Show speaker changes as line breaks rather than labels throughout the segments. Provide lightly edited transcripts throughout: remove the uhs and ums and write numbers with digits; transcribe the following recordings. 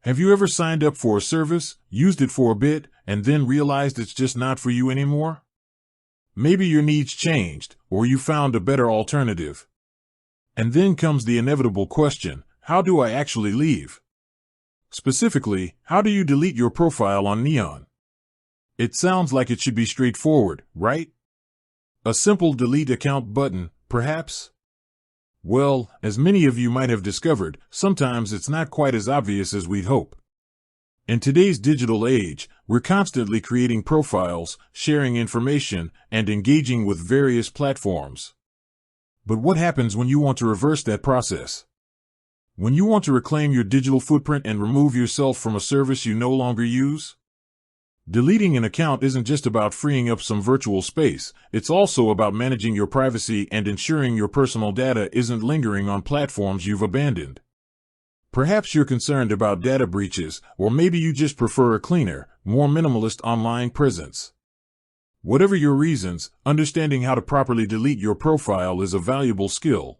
Have you ever signed up for a service, used it for a bit, and then realized it's just not for you anymore? Maybe your needs changed, or you found a better alternative. And then comes the inevitable question, how do I actually leave? Specifically, how do you delete your profile on Neon? It sounds like it should be straightforward, right? A simple delete account button, perhaps? Well, as many of you might have discovered, sometimes it's not quite as obvious as we'd hope. In today's digital age, we're constantly creating profiles, sharing information, and engaging with various platforms. But what happens when you want to reverse that process? When you want to reclaim your digital footprint and remove yourself from a service you no longer use? Deleting an account isn't just about freeing up some virtual space, it's also about managing your privacy and ensuring your personal data isn't lingering on platforms you've abandoned. Perhaps you're concerned about data breaches, or maybe you just prefer a cleaner, more minimalist online presence. Whatever your reasons, understanding how to properly delete your profile is a valuable skill.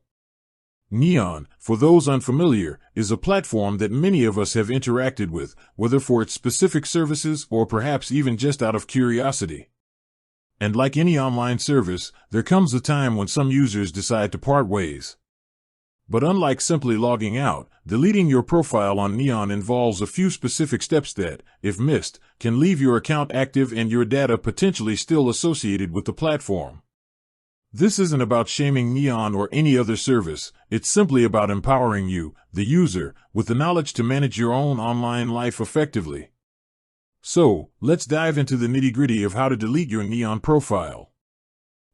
Neon, for those unfamiliar, is a platform that many of us have interacted with, whether for its specific services or perhaps even just out of curiosity. And like any online service, there comes a time when some users decide to part ways. But unlike simply logging out, deleting your profile on Neon involves a few specific steps that, if missed, can leave your account active and your data potentially still associated with the platform. This isn't about shaming Neon or any other service, it's simply about empowering you, the user, with the knowledge to manage your own online life effectively. So, let's dive into the nitty-gritty of how to delete your Neon profile.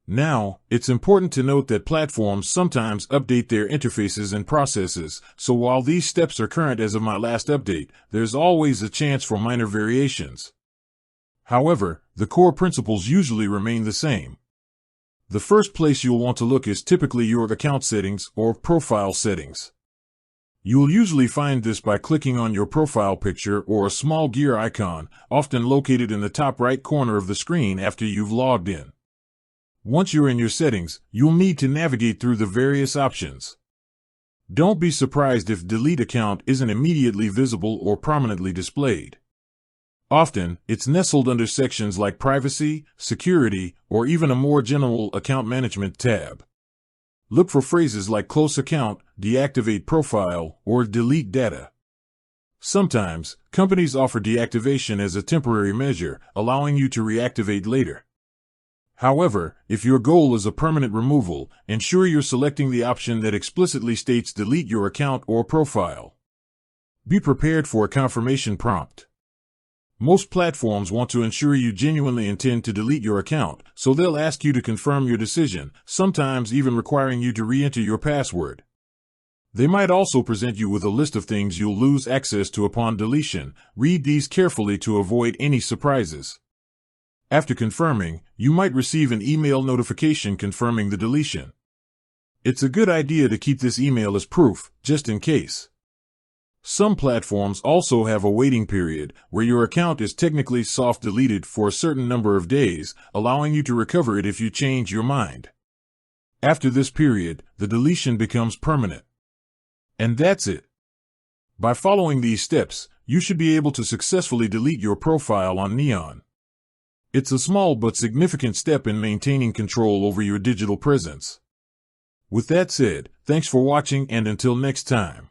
Now, it's important to note that platforms sometimes update their interfaces and processes, so while these steps are current as of my last update, there's always a chance for minor variations. However, the core principles usually remain the same. The first place you'll want to look is typically your account settings or profile settings. You'll usually find this by clicking on your profile picture or a small gear icon, often located in the top right corner of the screen after you've logged in. Once you're in your settings, you'll need to navigate through the various options. Don't be surprised if Delete Account isn't immediately visible or prominently displayed. Often, it's nestled under sections like Privacy, Security, or even a more general Account Management tab. Look for phrases like Close Account, Deactivate Profile, or Delete Data. Sometimes, companies offer deactivation as a temporary measure, allowing you to reactivate later. However, if your goal is a permanent removal, ensure you're selecting the option that explicitly states delete your account or profile. Be prepared for a confirmation prompt. Most platforms want to ensure you genuinely intend to delete your account, so they'll ask you to confirm your decision, sometimes even requiring you to re-enter your password. They might also present you with a list of things you'll lose access to upon deletion. Read these carefully to avoid any surprises. After confirming, you might receive an email notification confirming the deletion. It's a good idea to keep this email as proof, just in case. Some platforms also have a waiting period, where your account is technically soft deleted for a certain number of days, allowing you to recover it if you change your mind. After this period, the deletion becomes permanent. And that's it. By following these steps, you should be able to successfully delete your profile on Neon. It's a small but significant step in maintaining control over your digital presence. With that said, thanks for watching and until next time.